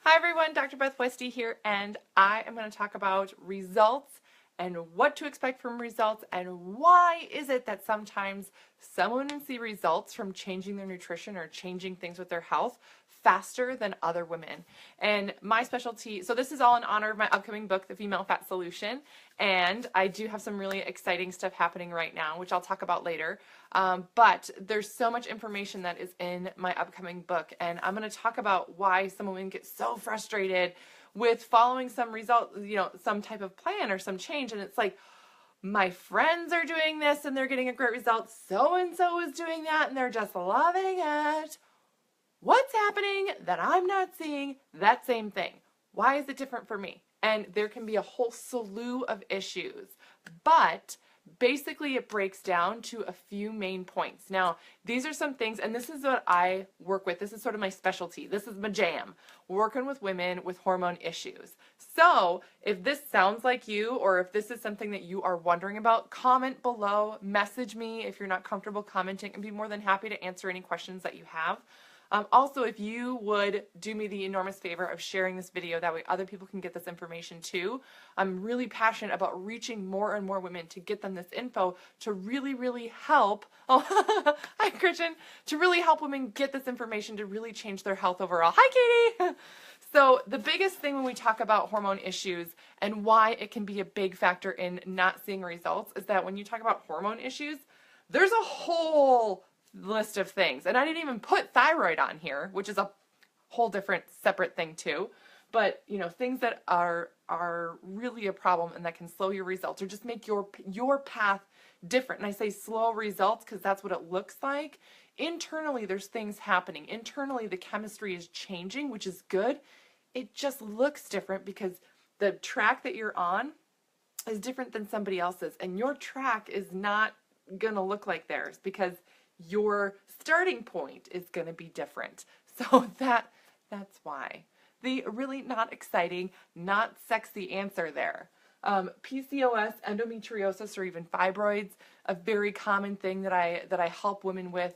Hi everyone, Dr. Beth Westy here, and I am going to talk about results and what to expect from results and why is it that sometimes some women see results from changing their nutrition or changing things with their health faster than other women. And my specialty, so this is all in honor of my upcoming book, The Female Fat Solution, and I do have some really exciting stuff happening right now, which I'll talk about later. But there's so much information that is in my upcoming book, and I'm going to talk about why some women get so frustrated with following some result, some type of plan or some change, and it's like, my friends are doing this and they're getting a great result, so-and-so is doing that and they're just loving it. What's happening that I'm not seeing that same thing? Why is it different for me? And there can be a whole slew of issues, but basically it breaks down to a few main points. Now, these are some things, and this is what I work with. This is sort of my specialty. This is my jam, working with women with hormone issues. So if this sounds like you, or if this is something that you are wondering about, comment below, message me if you're not comfortable commenting, and be more than happy to answer any questions that you have. Also, if you would do me the enormous favor of sharing this video, that way other people can get this information too. I'm really passionate about reaching more and more women to get them this info to really, really help. Oh, hi, Christian. To really help women get this information to really change their health overall. Hi, Katie. So the biggest thing when we talk about hormone issues and why it can be a big factor in not seeing results is that when you talk about hormone issues, there's a whole list of things, and I didn't even put thyroid on here, which is a whole different separate thing too, but things that are really a problem and that can slow your results or just make your path different. And I say slow results because that's what it looks like. Internally there's things happening. Internally the chemistry is changing, which is good. It just looks different because the track that you're on is different than somebody else's, and your track is not gonna look like theirs because your starting point is going to be different. So that's why. The really not exciting, not sexy answer there. PCOS, endometriosis, or even fibroids, a very common thing that I help women with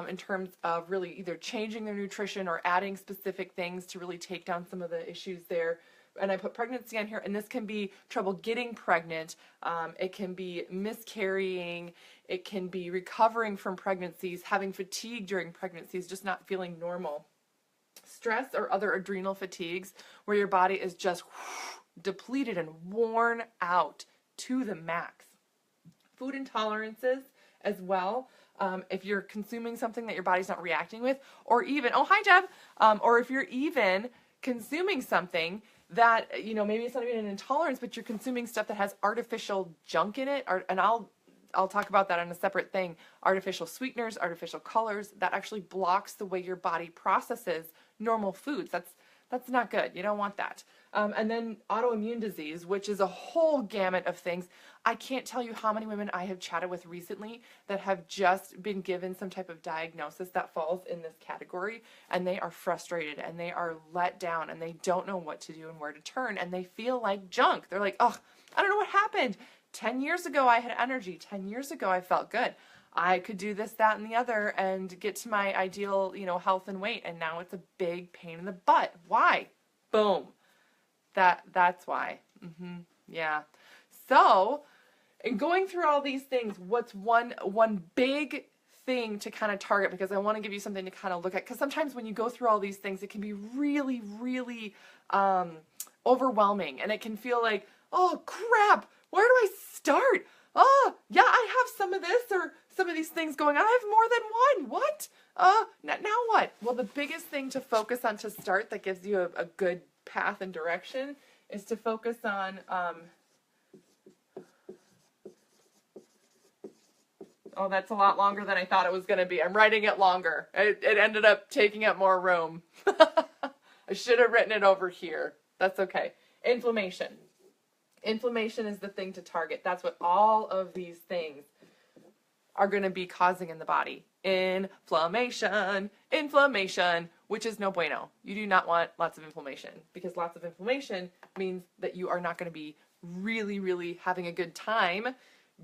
in terms of really either changing their nutrition or adding specific things to really take down some of the issues there. And I put pregnancy on here, and this can be trouble getting pregnant, it can be miscarrying, it can be recovering from pregnancies, having fatigue during pregnancies, just not feeling normal. Stress or other adrenal fatigues where your body is just depleted and worn out to the max. Food intolerances as well. If you're consuming something that your body's not reacting with, or even, oh hi Jeb, or if you're even consuming something that, maybe it's not even an intolerance, but you're consuming stuff that has artificial junk in it, and I'll talk about that on a separate thing. Artificial sweeteners, artificial colors, that actually blocks the way your body processes normal foods. That's not good. You don't want that. And then autoimmune disease, which is a whole gamut of things. I can't tell you how many women I have chatted with recently that have just been given some type of diagnosis that falls in this category, and they are frustrated and they are let down and they don't know what to do and where to turn, and they feel like junk. They're like, oh, I don't know what happened. 10 years ago I had energy. 10 years ago I felt good. I could do this, that, and the other and get to my ideal, health and weight, and now it's a big pain in the butt. Why? Boom. That's why. Yeah. So, in going through all these things, what's one big thing to kind of target, because I want to give you something to kind of look at, because sometimes when you go through all these things, it can be really, really overwhelming, and it can feel like, oh crap, where do I start? Oh, yeah, I have some of this or some of these things going on. I have more than one. What? Now what? Well, the biggest thing to focus on to start that gives you a good path and direction is to focus on, oh, that's a lot longer than I thought it was going to be. I'm writing it longer. It ended up taking up more room. I should have written it over here. That's okay. Inflammation. Inflammation is the thing to target. That's what all of these things are going to be causing in the body. Inflammation, which is no bueno. You do not want lots of inflammation, because lots of inflammation means that you are not going to be really, really having a good time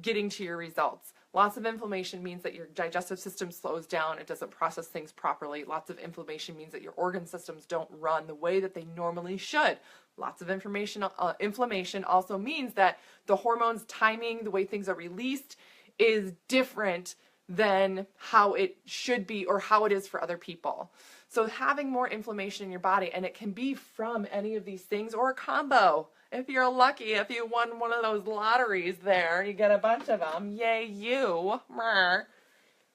getting to your results. Lots of inflammation means that your digestive system slows down. It doesn't process things properly. Lots of inflammation means that your organ systems don't run the way that they normally should. Lots of inflammation also means that the hormones timing, the way things are released, is different than how it should be or how it is for other people. So having more inflammation in your body, and it can be from any of these things or a combo. If you're lucky, if you won one of those lotteries there, you get a bunch of them, yay you.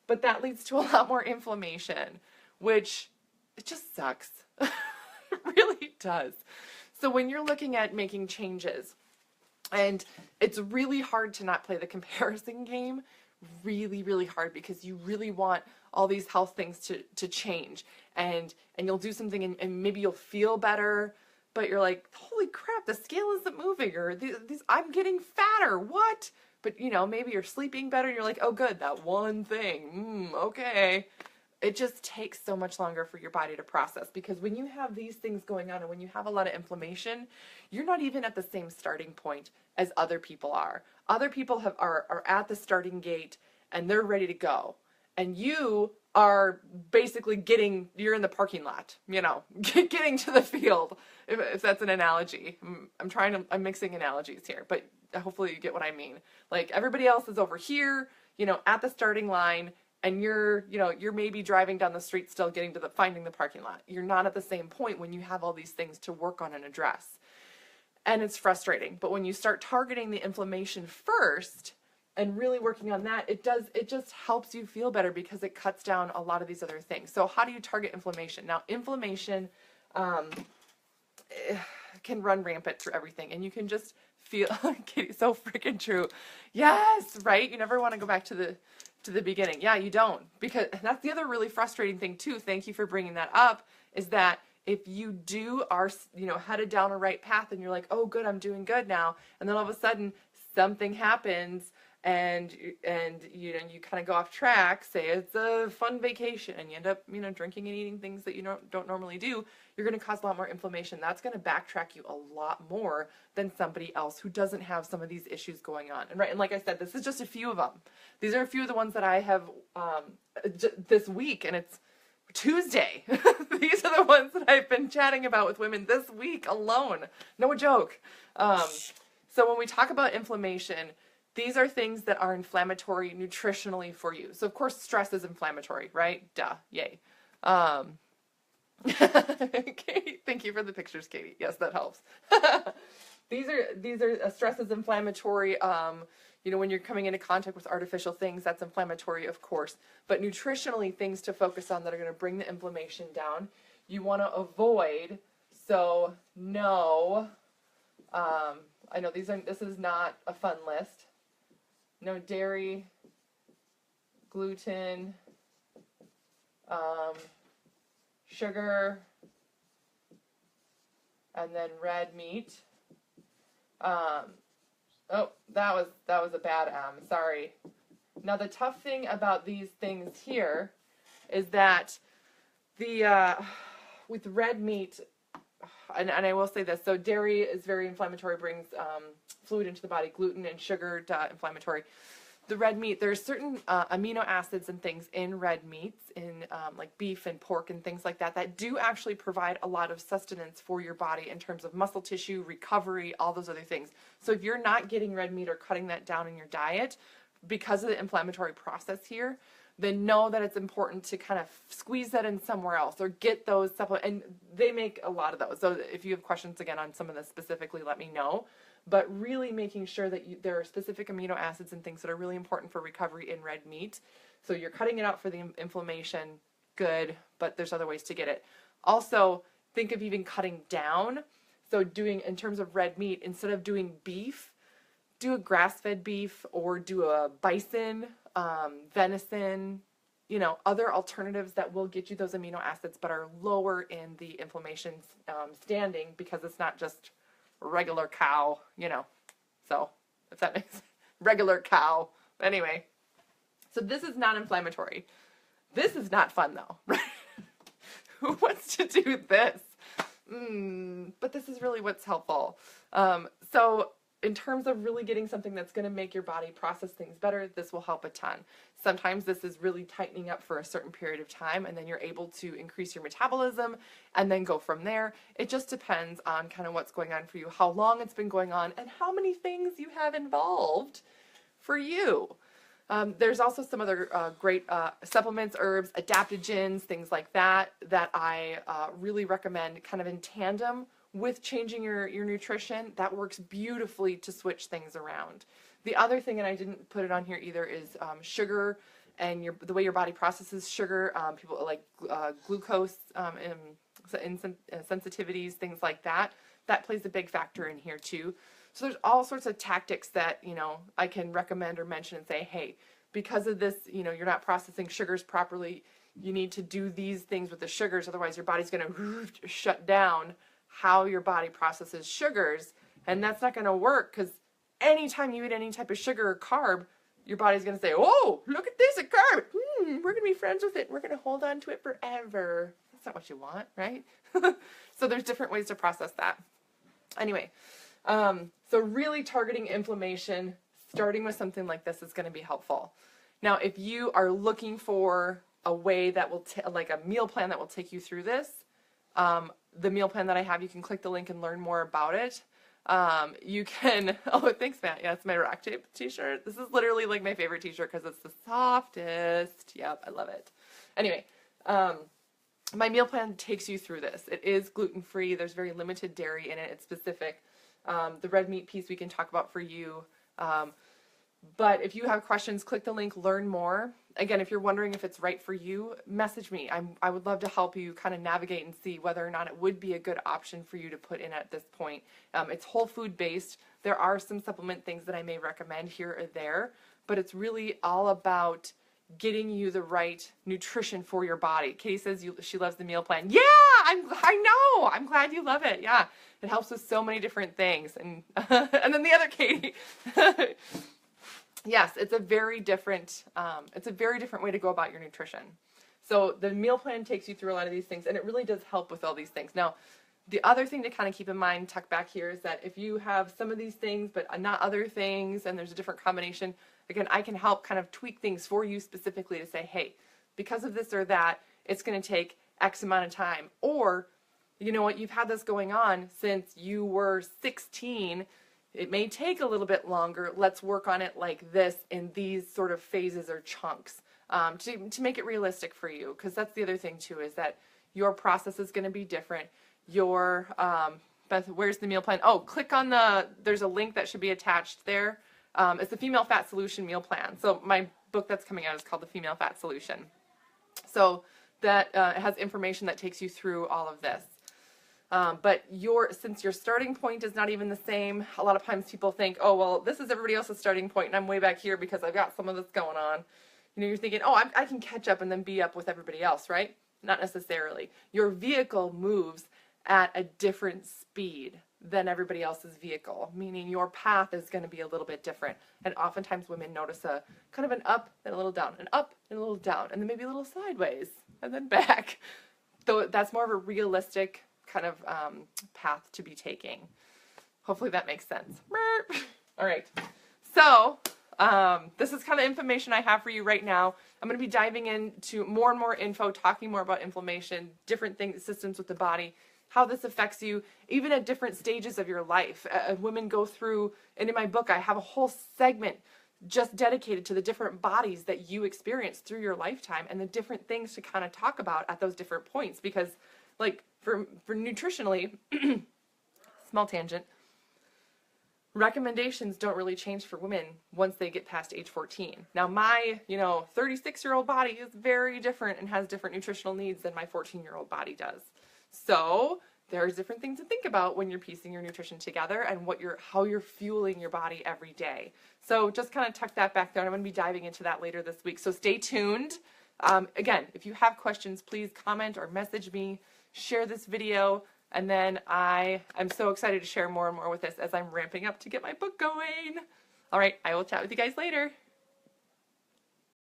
But that leads to a lot more inflammation, which it just sucks. It really does. So when you're looking at making changes, and it's really hard to not play the comparison game, really, really hard, because you really want all these health things to change, and you'll do something and maybe you'll feel better, but you're like, holy crap, the scale isn't moving, or I'm getting fatter, what? But maybe you're sleeping better and you're like, oh good, that one thing, okay. It just takes so much longer for your body to process, because when you have these things going on and when you have a lot of inflammation, you're not even at the same starting point as other people are. Other people are at the starting gate and they're ready to go. And you are basically you're in the parking lot, getting to the field, if that's an analogy. I'm mixing analogies here, but hopefully you get what I mean. Like, everybody else is over here, at the starting line, and you're maybe driving down the street still getting to finding the parking lot. You're not at the same point when you have all these things to work on and address. And it's frustrating. But when you start targeting the inflammation first and really working on that, it just helps you feel better, because it cuts down a lot of these other things. So how do you target inflammation? Now, inflammation can run rampant through everything, and you can just feel, Katie, so freaking true. Yes, right? You never want to go back to the beginning. Yeah, you don't, because that's the other really frustrating thing too. Thank you for bringing that up, is that if you are headed down a right path and you're like, oh good, I'm doing good now, and then all of a sudden something happens and you kind of go off track, say it's a fun vacation, and you end up drinking and eating things that you don't normally do, you're going to cause a lot more inflammation. That's going to backtrack you a lot more than somebody else who doesn't have some of these issues going on. And like I said, this is just a few of them. These are a few of the ones that I have this week, and it's Tuesday. These are the ones that I've been chatting about with women this week alone. No joke. So when we talk about inflammation, these are things that are inflammatory nutritionally for you. So of course stress is inflammatory, right? Duh, yay. Katie, thank you for the pictures, Katie. Yes, that helps. These are stress is inflammatory. When you're coming into contact with artificial things, that's inflammatory, of course. But nutritionally, things to focus on that are going to bring the inflammation down, you want to avoid. So no, I know this is not a fun list. No dairy, gluten, sugar, and then red meat. Oh, that was a bad M. Sorry. Now the tough thing about these things here is that with red meat, and I will say this, so dairy is very inflammatory, brings fluid into the body. Gluten and sugar, inflammatory. The red meat, there's certain amino acids and things in red meats, in like beef and pork and things like that do actually provide a lot of sustenance for your body in terms of muscle tissue, recovery, all those other things. So if you're not getting red meat or cutting that down in your diet because of the inflammatory process here, then know that it's important to kind of squeeze that in somewhere else or get those supplements. And they make a lot of those. So if you have questions again on some of this specifically, let me know. But really making sure that there are specific amino acids and things that are really important for recovery in red meat. So you're cutting it out for the inflammation, good, but there's other ways to get it. Also, think of even cutting down. So doing, in terms of red meat, instead of doing beef, do a grass-fed beef or do a bison, venison, other alternatives that will get you those amino acids but are lower in the inflammation standing, because it's not just regular cow, so if that makes regular cow. Anyway, so this is not inflammatory. This is not fun though, right? Who wants to do this? But this is really what's helpful. So in terms of really getting something that's going to make your body process things better, this will help a ton. Sometimes this is really tightening up for a certain period of time, and then you're able to increase your metabolism and then go from there. It just depends on kind of what's going on for you, how long it's been going on, and how many things you have involved for you. There's also some other great supplements, herbs, adaptogens, things like that, that I really recommend kind of in tandem with changing your nutrition. That works beautifully to switch things around. The other thing, and I didn't put it on here either, is sugar and the way your body processes sugar. People like glucose sensitivities, things like that. That plays a big factor in here too. So there's all sorts of tactics that, you know, I can recommend or mention and say, hey, because of this, you know, you're not processing sugars properly, you need to do these things with the sugars, otherwise your body's going to shut down how your body processes sugars, and that's not going to work, because anytime you eat any type of sugar or carb, your body's going to say, oh, look at this, a carb, we're going to be friends with it, we're going to hold on to it forever. That's not what you want, right? So there's different ways to process that. Anyway, so really targeting inflammation, starting with something like this is going to be helpful. Now, if you are looking for a way that will, like a meal plan that will take you through this, the meal plan that I have, you can click the link and learn more about it. You can, oh, thanks, Matt. Yeah, it's my Rock Tape t-shirt. This is literally like my favorite t-shirt because it's the softest. Yep, I love it. Anyway, my meal plan takes you through this. It is gluten-free. There's very limited dairy in it. It's specific. The red meat piece we can talk about for you. But if you have questions, click the link, learn more. Again, if you're wondering if it's right for you, message me. I would love to help you kind of navigate and see whether or not it would be a good option for you to put in at this point. It's whole food based. There are some supplement things that I may recommend here or there, but it's really all about getting you the right nutrition for your body. Katie says she loves the meal plan. Yeah, I know. I'm glad you love it. Yeah, it helps with so many different things. And and then the other Katie. Yes, it's a very different way to go about your nutrition. So the meal plan takes you through a lot of these things, and it really does help with all these things. Now, the other thing to kind of keep in mind, tuck back here, is that if you have some of these things but not other things, and there's a different combination, again, I can help kind of tweak things for you specifically to say, hey, because of this or that, it's going to take X amount of time. Or, you know what, you've had this going on since you were 16. It may take a little bit longer. Let's work on it like this in these sort of phases or chunks to make it realistic for you. Because that's the other thing too, is that your process is going to be different. Your, Beth, where's the meal plan? Oh, click on there's a link that should be attached there. It's the Female Fat Solution Meal Plan. So my book that's coming out is called The Female Fat Solution. So that has information that takes you through all of this. But since your starting point is not even the same, a lot of times people think, oh, well, this is everybody else's starting point, and I'm way back here because I've got some of this going on. You know, you're thinking, oh, I can catch up and then be up with everybody else, right? Not necessarily. Your vehicle moves at a different speed than everybody else's vehicle, meaning your path is going to be a little bit different. And oftentimes women notice a kind of an up and a little down, an up and a little down, and then maybe a little sideways, and then back. So that's more of a realistic kind of path to be taking. Hopefully that makes sense. All right. So this is kind of information I have for you right now. I'm going to be diving into more and more info, talking more about inflammation, different things, systems with the body, how this affects you, even at different stages of your life. Women go through, and in my book, I have a whole segment just dedicated to the different bodies that you experience through your lifetime and the different things to kind of talk about at those different points. Because, like, for nutritionally, small tangent, recommendations don't really change for women once they get past age 14. Now, my 36-year-old body is very different and has different nutritional needs than my 14-year-old body does. So there's different things to think about when you're piecing your nutrition together and how you're fueling your body every day. So just kind of tuck that back there. I'm going to be diving into that later this week. So stay tuned. Again, if you have questions, please comment or message me, share this video, and then I'm so excited to share more and more with this as I'm ramping up to get my book going. All right, I will chat with you guys later.